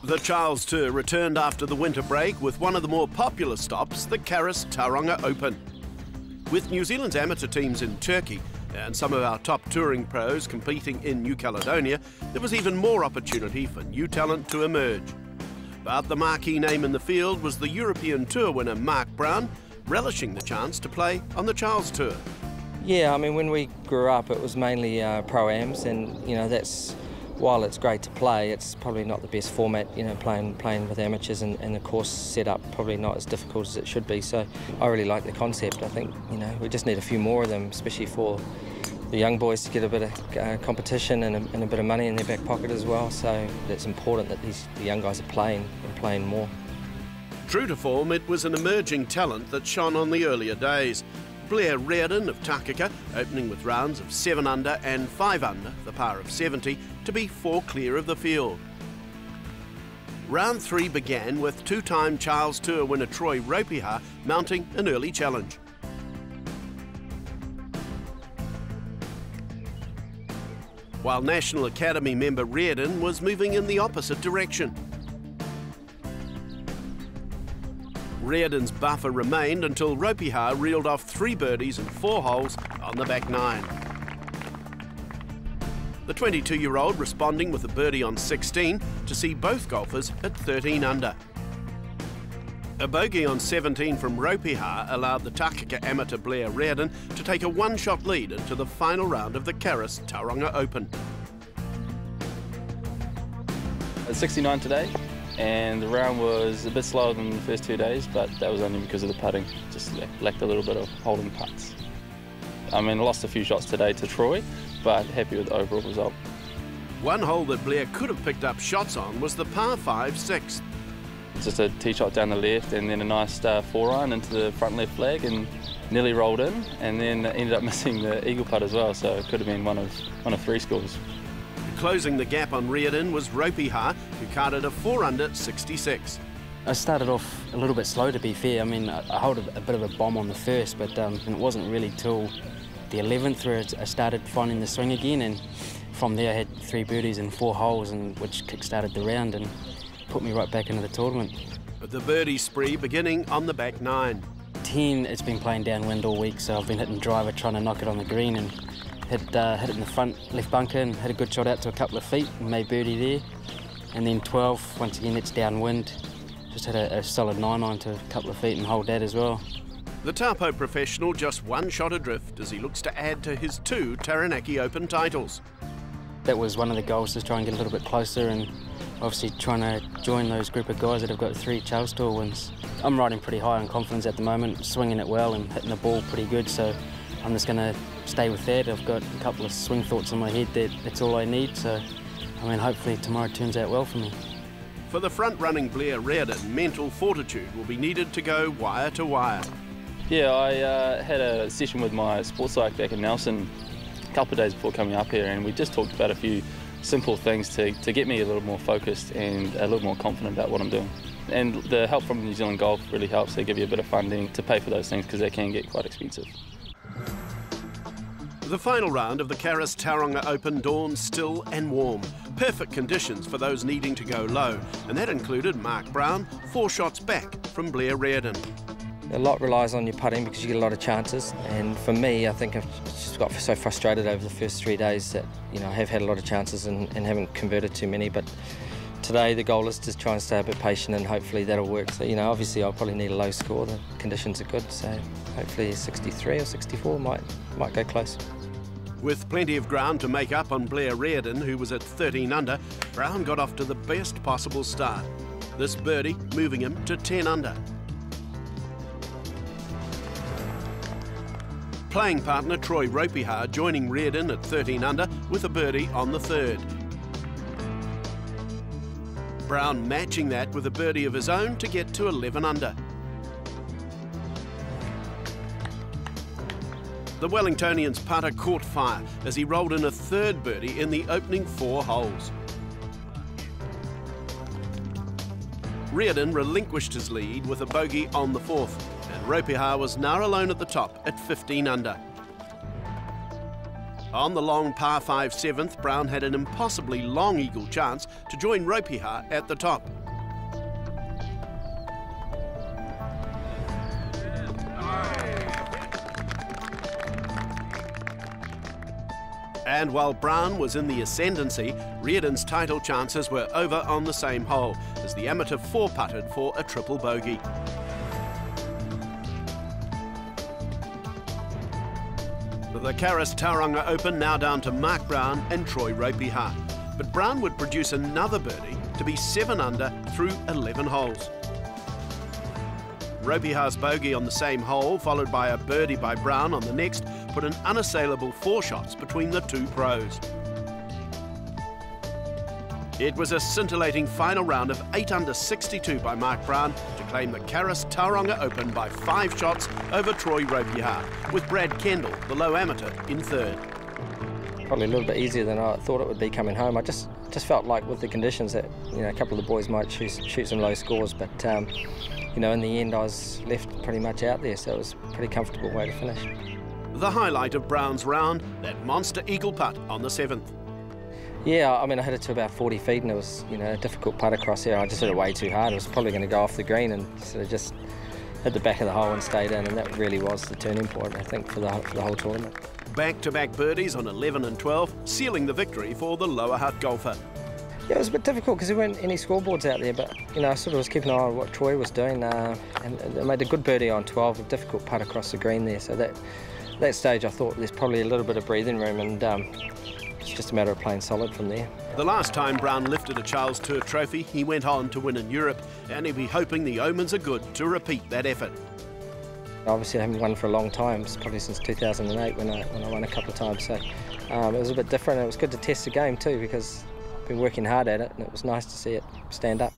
The Charles Tour returned after the winter break with one of the more popular stops, the Carrus Tauranga Open. With New Zealand's amateur teams in Turkey and some of our top touring pros competing in New Caledonia, there was even more opportunity for new talent to emerge. But the marquee name in the field was the European Tour winner Mark Brown, relishing the chance to play on the Charles Tour. Yeah, I mean, when we grew up, it was mainly pro-ams, and while it's great to play, it's probably not the best format, playing with amateurs, and the course setup probably not as difficult as it should be. So I really like the concept. I think, we just need a few more of them, especially for the young boys to get a bit of competition and a bit of money in their back pocket as well. So it's important that the young guys are playing more. True to form, it was an emerging talent that shone on the earlier days. Blair Reardon of Takaka, opening with rounds of 7 under and 5 under, the par of 70, to be 4 clear of the field. Round 3 began with two-time Charles Tour winner Troy Ropiha mounting an early challenge. While National Academy member Reardon was moving in the opposite direction. Reardon's buffer remained until Ropiha reeled off 3 birdies and 4 holes on the back 9. The 22-year-old responding with a birdie on 16 to see both golfers at 13 under. A bogey on 17 from Ropiha allowed the Takaka amateur Blair Reardon to take a one-shot lead into the final round of the Carrus Tauranga Open. It's 69 today, and the round was a bit slower than the first 2 days, but that was only because of the putting. Just lacked a little bit of holding putts. I mean, I lost a few shots today to Troy, but happy with the overall result. One hole that Blair could have picked up shots on was the par 5 6th. Just a tee shot down the left and then a nice 4-iron into the front left flag and nearly rolled in, and then ended up missing the eagle putt as well, so it could have been one of 3 scores. Closing the gap on Reardon was Ropiha, who carded a 4 under 66. I started off a little bit slow, to be fair. I mean, I held a bit of a bomb on the first, but it wasn't really till the 11th where I started finding the swing again, and from there I had 3 birdies and 4 holes, which kick-started the round and put me right back into the tournament. But the birdie spree beginning on the back 9. 10, it's been playing downwind all week, so I've been hitting driver trying to knock it on the green, and hit it in the front left bunker and had a good shot out to a couple of feet and made birdie there. And then 12, once again it's downwind, just had a solid 9-iron to a couple of feet and hold that as well. The Taupo professional just 1 shot adrift as he looks to add to his 2 Taranaki Open titles. That was one of the goals, to try and get a little bit closer, and obviously trying to join those group of guys that have got 3 Charles Tour wins. I'm riding pretty high on confidence at the moment, swinging it well and hitting the ball pretty good, so I'm just going to stay with that. I've got a couple of swing thoughts in my head that's all I need, so I mean, hopefully tomorrow turns out well for me. For the front-running Blair Reardon, mental fortitude will be needed to go wire to wire. Yeah, I had a session with my sports psych back in Nelson a couple of days before coming up here, and we just talked about a few simple things to get me a little more focused and a little more confident about what I'm doing. And the help from New Zealand Golf really helps. They give you a bit of funding to pay for those things because they can get quite expensive. The final round of the Carrus Tauranga Open dawned still and warm. Perfect conditions for those needing to go low, and that included Mark Brown 4 shots back from Blair Reardon. A lot relies on your putting because you get a lot of chances, and for me, I think I've just got so frustrated over the first 3 days that I have had a lot of chances and haven't converted too many. But today the goal is to try and stay a bit patient, and hopefully that'll work. So obviously I'll probably need a low score. The conditions are good, so hopefully 63 or 64 might go close. With plenty of ground to make up on Blair Reardon, who was at 13 under, Brown got off to the best possible start. This birdie moving him to 10 under. Playing partner Troy Ropiha joining Reardon at 13 under with a birdie on the 3rd. Brown matching that with a birdie of his own to get to 11 under. The Wellingtonian's putter caught fire as he rolled in a 3rd birdie in the opening 4 holes. Reardon relinquished his lead with a bogey on the 4th, and Ropiha was now alone at the top at 15 under. On the long par 5 7th, Brown had an impossibly long eagle chance to join Ropiha at the top. And while Brown was in the ascendancy, Reardon's title chances were over on the same hole as the amateur four-putted for a triple bogey. The Carrus Tauranga Open now down to Mark Brown and Troy Ropiha. But Brown would produce another birdie to be 7 under through 11 holes. Ropiha's bogey on the same hole, followed by a birdie by Brown on the next, put an unassailable 4 shots between the two pros. It was a scintillating final round of 8 under 62 by Mark Brown to claim the Carrus Tauranga Open by 5 shots over Troy Ropiha, with Brad Kendall, the low amateur, in third. Probably a little bit easier than I thought it would be coming home. I just felt like with the conditions that, you know, a couple of the boys might shoot some low scores, but you know, in the end I was left pretty much out there, so it was a pretty comfortable way to finish. The highlight of Brown's round, that monster eagle putt on the 7th. Yeah, I mean, I hit it to about 40 feet and it was, you know, a difficult putt across there. I just hit it way too hard. It was probably going to go off the green and sort of just hit the back of the hole and stayed in, and that really was the turning point, I think, for the whole tournament. Back-to-back birdies on 11 and 12, sealing the victory for the Lower Hutt golfer. Yeah, it was a bit difficult because there weren't any scoreboards out there, but, you know, I sort of was keeping an eye on what Troy was doing, and I made a good birdie on 12, a difficult putt across the green there, so that stage I thought there's probably a little bit of breathing room, and it's just a matter of playing solid from there. The last time Brown lifted a Charles Tour trophy, he went on to win in Europe, and he'll be hoping the omens are good to repeat that effort. Obviously I haven't won for a long time, it's probably since 2008 when I won a couple of times, so it was a bit different. It was good to test the game too, because I've been working hard at it, and it was nice to see it stand up.